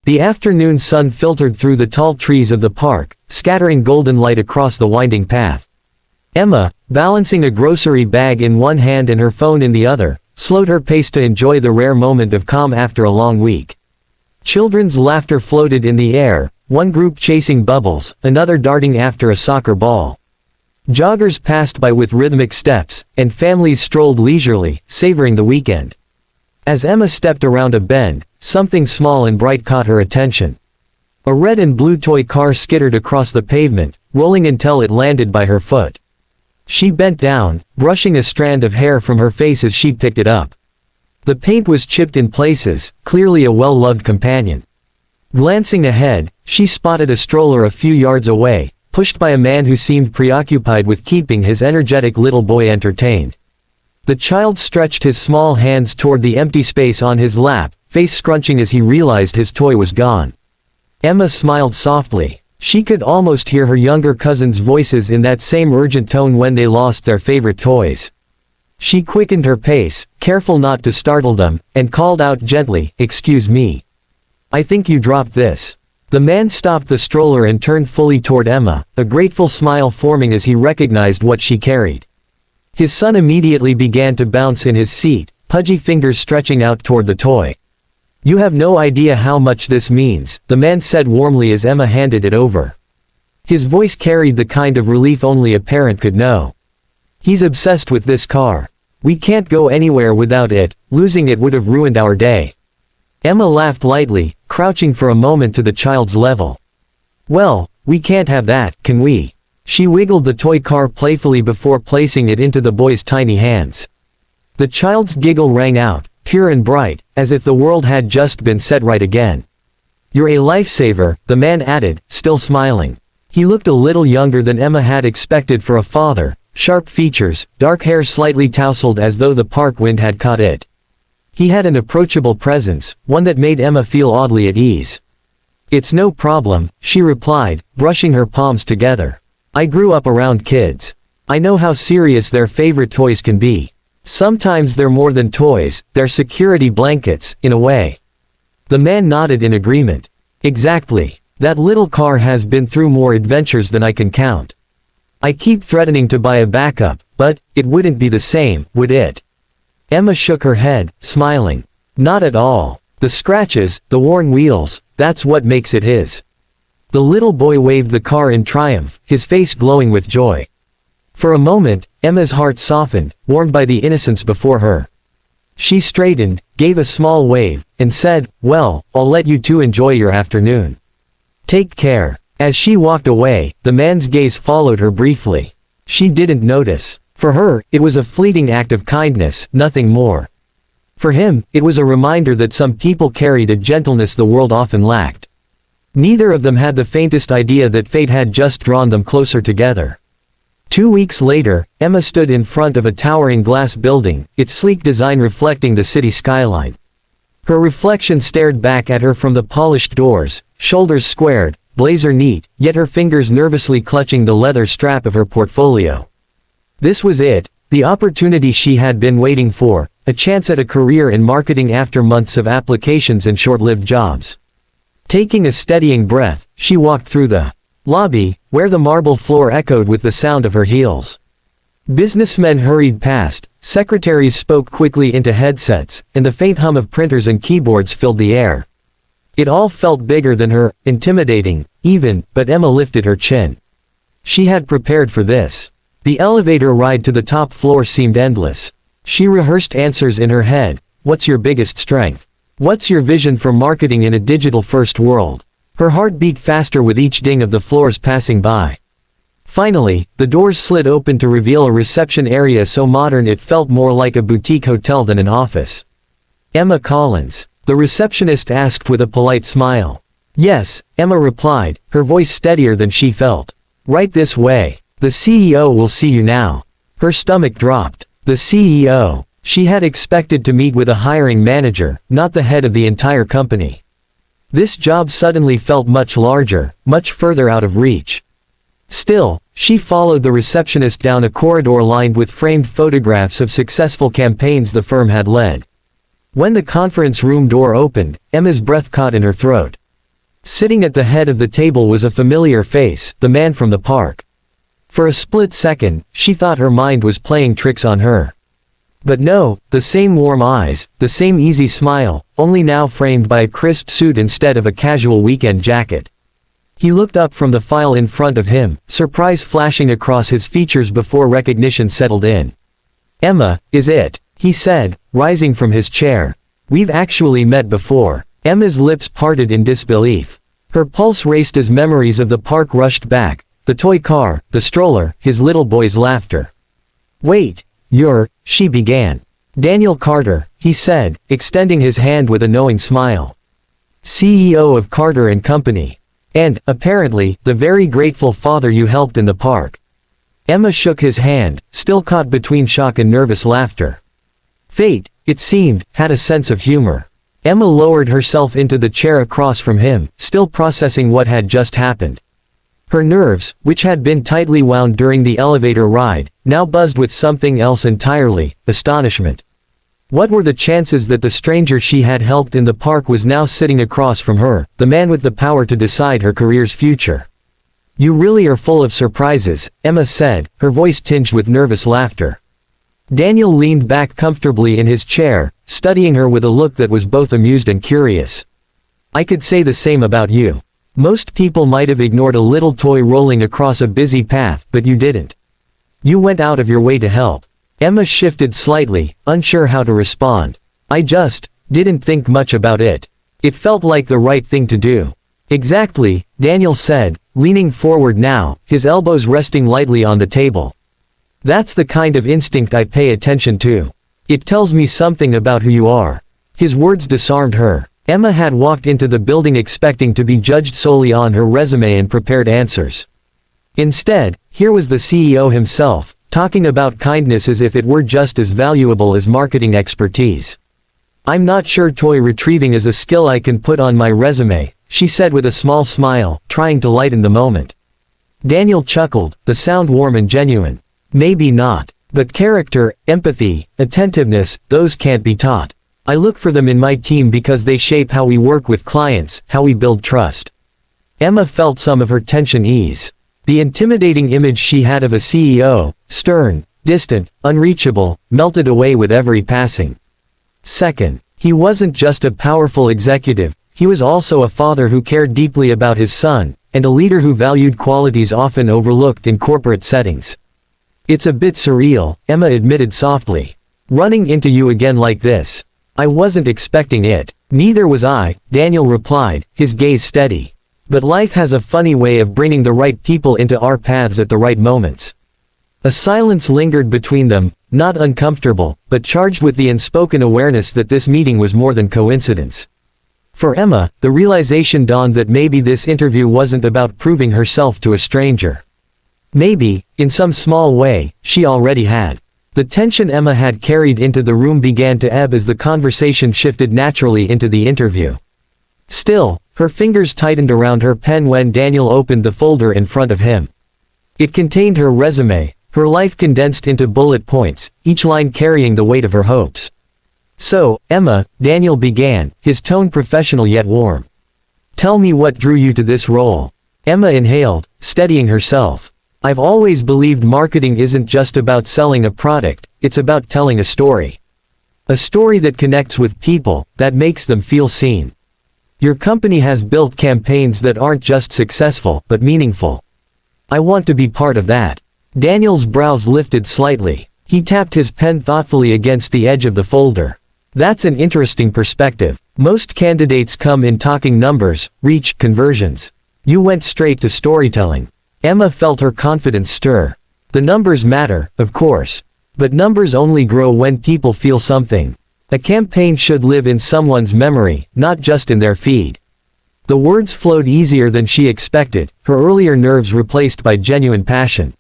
The afternoon sun filtered through the tall trees of the park, scattering golden light across the winding path. Emma, balancing a grocery bag in one hand and her phone in the other, slowed her pace to enjoy the rare moment of calm after a long week. Children's laughter floated in the air, one group chasing bubbles, another darting after a soccer ball. Joggers passed by with rhythmic steps, and families strolled leisurely, savoring the weekend. As Emma stepped around a bend, something small and bright caught her attention. A red and blue toy car skittered across the pavement, rolling until it landed by her foot. She bent down, brushing a strand of hair from her face as she picked it up. The paint was chipped in places, clearly a well-loved companion. Glancing ahead, she spotted a stroller a few yards away, pushed by a man who seemed preoccupied with keeping his energetic little boy entertained. The child stretched his small hands toward the empty space on his lap, face scrunching as he realized his toy was gone. Emma smiled softly. She could almost hear her younger cousins' voices in that same urgent tone when they lost their favorite toys. She quickened her pace, careful not to startle them, and called out gently, "Excuse me. I think you dropped this." The man stopped the stroller and turned fully toward Emma, a grateful smile forming as he recognized what she carried. His son immediately began to bounce in his seat, pudgy fingers stretching out toward the toy. "You have no idea how much this means," the man said warmly as Emma handed it over. His voice carried the kind of relief only a parent could know. "He's obsessed with this car. We can't go anywhere without it, losing it would have ruined our day." Emma laughed lightly, crouching for a moment to the child's level. "Well, we can't have that, can we?" She wiggled the toy car playfully before placing it into the boy's tiny hands. The child's giggle rang out, pure and bright, as if the world had just been set right again. "You're a lifesaver," the man added, still smiling. He looked a little younger than Emma had expected for a father, sharp features, dark hair slightly tousled as though the park wind had caught it. He had an approachable presence, one that made Emma feel oddly at ease. "It's no problem," she replied, brushing her palms together. "I grew up around kids. I know how serious their favorite toys can be. Sometimes they're more than toys, they're security blankets, in a way." The man nodded in agreement. "Exactly. That little car has been through more adventures than I can count. I keep threatening to buy a backup, but it wouldn't be the same, would it?" Emma shook her head, smiling. "Not at all. The scratches, the worn wheels, that's what makes it his." The little boy waved the car in triumph, his face glowing with joy. For a moment, Emma's heart softened, warmed by the innocence before her. She straightened, gave a small wave, and said, "Well, I'll let you two enjoy your afternoon. Take care." As she walked away, the man's gaze followed her briefly. She didn't notice. For her, it was a fleeting act of kindness, nothing more. For him, it was a reminder that some people carried a gentleness the world often lacked. Neither of them had the faintest idea that fate had just drawn them closer together. 2 weeks later, Emma stood in front of a towering glass building, its sleek design reflecting the city skyline. Her reflection stared back at her from the polished doors, shoulders squared, blazer neat, yet her fingers nervously clutching the leather strap of her portfolio. This was it, the opportunity she had been waiting for, a chance at a career in marketing after months of applications and short-lived jobs. Taking a steadying breath, she walked through the lobby, where the marble floor echoed with the sound of her heels. Businessmen hurried past, secretaries spoke quickly into headsets, and the faint hum of printers and keyboards filled the air. It all felt bigger than her, intimidating, even, but Emma lifted her chin. She had prepared for this. The elevator ride to the top floor seemed endless. She rehearsed answers in her head. What's your biggest strength? What's your vision for marketing in a digital-first world? Her heart beat faster with each ding of the floors passing by. Finally, the doors slid open to reveal a reception area so modern it felt more like a boutique hotel than an office. "Emma Collins?" the receptionist asked with a polite smile. "Yes," Emma replied, her voice steadier than she felt. "Right this way. The CEO will see you now." Her stomach dropped. The CEO. She had expected to meet with a hiring manager, not the head of the entire company. This job suddenly felt much larger, much further out of reach. Still, she followed the receptionist down a corridor lined with framed photographs of successful campaigns the firm had led. When the conference room door opened, Emma's breath caught in her throat. Sitting at the head of the table was a familiar face, the man from the park. For a split second, she thought her mind was playing tricks on her. But no, the same warm eyes, the same easy smile, only now framed by a crisp suit instead of a casual weekend jacket. He looked up from the file in front of him, surprise flashing across his features before recognition settled in. "Emma, is it?" he said, rising from his chair. "We've actually met before." Emma's lips parted in disbelief. Her pulse raced as memories of the park rushed back, the toy car, the stroller, his little boy's laughter. "Wait, she began. "Daniel Carter," he said, extending his hand with a knowing smile. "CEO of Carter and Company. And, apparently, the very grateful father you helped in the park." Emma shook his hand, still caught between shock and nervous laughter. Fate, it seemed, had a sense of humor. Emma lowered herself into the chair across from him, still processing what had just happened. Her nerves, which had been tightly wound during the elevator ride, now buzzed with something else entirely, astonishment. What were the chances that the stranger she had helped in the park was now sitting across from her, the man with the power to decide her career's future? "You really are full of surprises," Emma said, her voice tinged with nervous laughter. Daniel leaned back comfortably in his chair, studying her with a look that was both amused and curious. "I could say the same about you. Most people might have ignored a little toy rolling across a busy path, but you didn't. You went out of your way to help." Emma shifted slightly, unsure how to respond. "I just didn't think much about it. It felt like the right thing to do." "Exactly," Daniel said, leaning forward now, his elbows resting lightly on the table. "That's the kind of instinct I pay attention to. It tells me something about who you are." His words disarmed her. Emma had walked into the building expecting to be judged solely on her resume and prepared answers. Instead, here was the CEO himself, talking about kindness as if it were just as valuable as marketing expertise. "I'm not sure toy retrieving is a skill I can put on my resume," she said with a small smile, trying to lighten the moment. Daniel chuckled, the sound warm and genuine. "Maybe not. But character, empathy, attentiveness, those can't be taught. I look for them in my team because they shape how we work with clients, how we build trust." Emma felt some of her tension ease. The intimidating image she had of a CEO, stern, distant, unreachable, melted away with every passing second. He wasn't just a powerful executive, he was also a father who cared deeply about his son, and a leader who valued qualities often overlooked in corporate settings. "It's a bit surreal," Emma admitted softly. "Running into you again like this. I wasn't expecting it." "Neither was I," Daniel replied, his gaze steady. "But life has a funny way of bringing the right people into our paths at the right moments." A silence lingered between them, not uncomfortable, but charged with the unspoken awareness that this meeting was more than coincidence. For Emma, the realization dawned that maybe this interview wasn't about proving herself to a stranger. Maybe, in some small way, she already had. The tension Emma had carried into the room began to ebb as the conversation shifted naturally into the interview. Still, her fingers tightened around her pen when Daniel opened the folder in front of him. It contained her resume, her life condensed into bullet points, each line carrying the weight of her hopes. "So, Emma," Daniel began, his tone professional yet warm. "Tell me what drew you to this role." Emma inhaled, steadying herself. "I've always believed marketing isn't just about selling a product, it's about telling a story. A story that connects with people, that makes them feel seen. Your company has built campaigns that aren't just successful, but meaningful. I want to be part of that." Daniel's brows lifted slightly. He tapped his pen thoughtfully against the edge of the folder. "That's an interesting perspective. Most candidates come in talking numbers, reach, conversions. You went straight to storytelling." Emma felt her confidence stir. "The numbers matter, of course. But numbers only grow when people feel something. A campaign should live in someone's memory, not just in their feed." The words flowed easier than she expected, her earlier nerves replaced by genuine passion.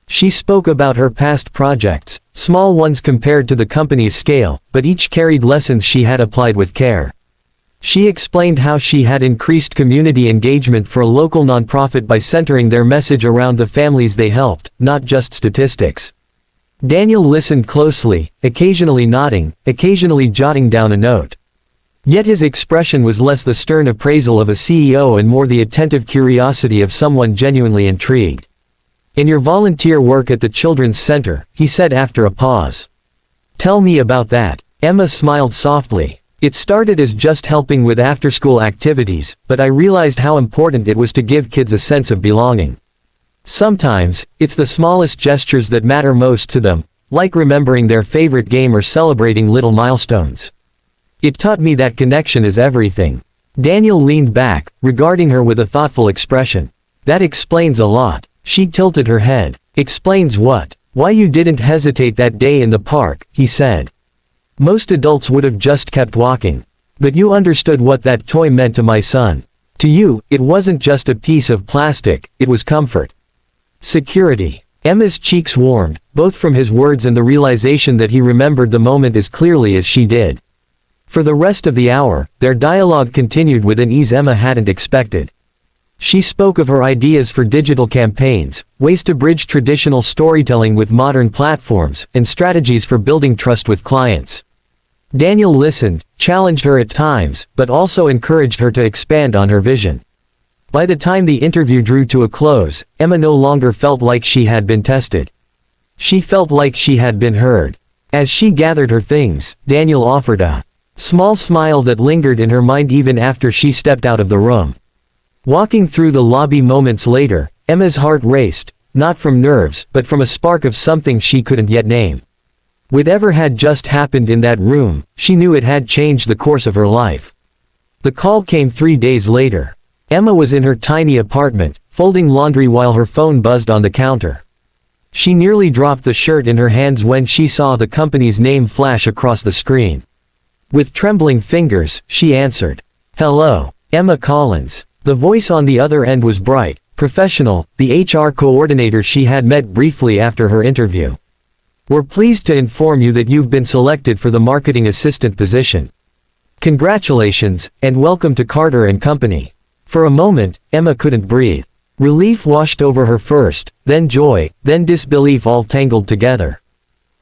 She spoke about her past projects, small ones compared to the company's scale, but each carried lessons she had applied with care. She explained how she had increased community engagement for a local nonprofit by centering their message around the families they helped, not just statistics. Daniel listened closely, occasionally nodding, occasionally jotting down a note. Yet his expression was less the stern appraisal of a CEO and more the attentive curiosity of someone genuinely intrigued. "In your volunteer work at the Children's Center," he said after a pause. "Tell me about that." Emma smiled softly. "It started as just helping with after-school activities, but I realized how important it was to give kids a sense of belonging. Sometimes, it's the smallest gestures that matter most to them, like remembering their favorite game or celebrating little milestones. It taught me that connection is everything." Daniel leaned back, regarding her with a thoughtful expression. "That explains a lot." She tilted her head. "Explains what?" "Why you didn't hesitate that day in the park," he said. "Most adults would have just kept walking. But you understood what that toy meant to my son. To you, it wasn't just a piece of plastic, it was comfort. Security." Emma's cheeks warmed, both from his words and the realization that he remembered the moment as clearly as she did. For the rest of the hour, their dialogue continued with an ease Emma hadn't expected. She spoke of her ideas for digital campaigns, ways to bridge traditional storytelling with modern platforms, and strategies for building trust with clients. Daniel listened, challenged her at times, but also encouraged her to expand on her vision. By the time the interview drew to a close, Emma no longer felt like she had been tested. She felt like she had been heard. As she gathered her things, Daniel offered a small smile that lingered in her mind even after she stepped out of the room. Walking through the lobby moments later, Emma's heart raced, not from nerves but from a spark of something she couldn't yet name. Whatever had just happened in that room, she knew it had changed the course of her life. The call came 3 days later. Emma was in her tiny apartment, folding laundry while her phone buzzed on the counter. She nearly dropped the shirt in her hands when she saw the company's name flash across the screen. With trembling fingers, she answered. "Hello, Emma Collins." The voice on the other end was bright, professional, the HR coordinator she had met briefly after her interview. "We're pleased to inform you that you've been selected for the marketing assistant position. Congratulations, and welcome to Carter & Company." For a moment, Emma couldn't breathe. Relief washed over her first, then joy, then disbelief all tangled together.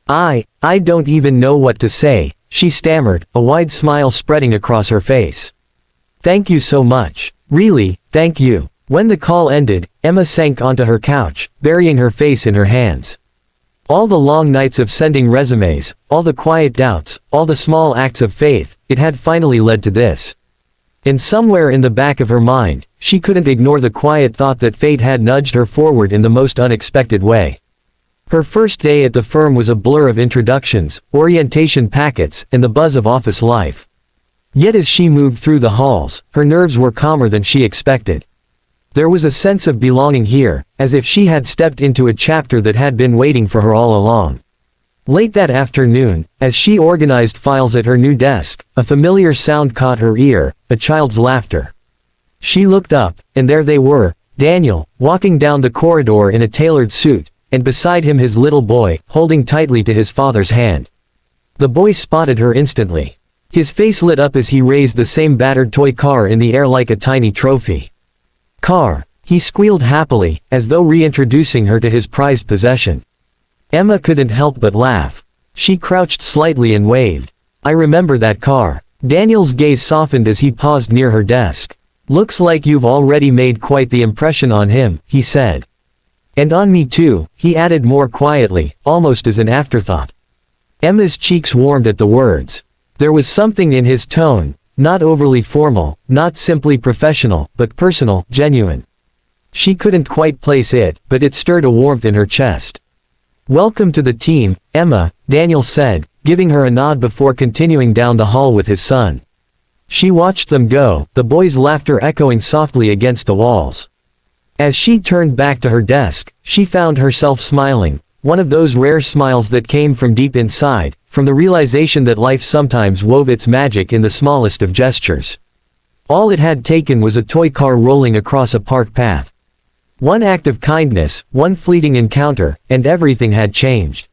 I don't even know what to say," she stammered, a wide smile spreading across her face. "Thank you so much. Really, thank you." When the call ended, Emma sank onto her couch, burying her face in her hands. All the long nights of sending resumes, all the quiet doubts, all the small acts of faith, it had finally led to this. And somewhere in the back of her mind, she couldn't ignore the quiet thought that fate had nudged her forward in the most unexpected way. Her first day at the firm was a blur of introductions, orientation packets, and the buzz of office life. Yet as she moved through the halls, her nerves were calmer than she expected. There was a sense of belonging here, as if she had stepped into a chapter that had been waiting for her all along. Late that afternoon, as she organized files at her new desk, a familiar sound caught her ear, a child's laughter. She looked up, and there they were, Daniel, walking down the corridor in a tailored suit, and beside him his little boy, holding tightly to his father's hand. The boy spotted her instantly. His face lit up as he raised the same battered toy car in the air like a tiny trophy. "Car," he squealed happily, as though reintroducing her to his prized possession. Emma couldn't help but laugh. She crouched slightly and waved. "I remember that car." Daniel's gaze softened as he paused near her desk. "Looks like you've already made quite the impression on him," he said. "And on me too," he added more quietly, almost as an afterthought. Emma's cheeks warmed at the words. There was something in his tone, not overly formal, not simply professional, but personal, genuine. She couldn't quite place it, but it stirred a warmth in her chest. "Welcome to the team, Emma," Daniel said, giving her a nod before continuing down the hall with his son. She watched them go, the boy's laughter echoing softly against the walls. As she turned back to her desk, she found herself smiling, one of those rare smiles that came from deep inside, from the realization that life sometimes wove its magic in the smallest of gestures. All it had taken was a toy car rolling across a park path. One act of kindness, one fleeting encounter, and everything had changed.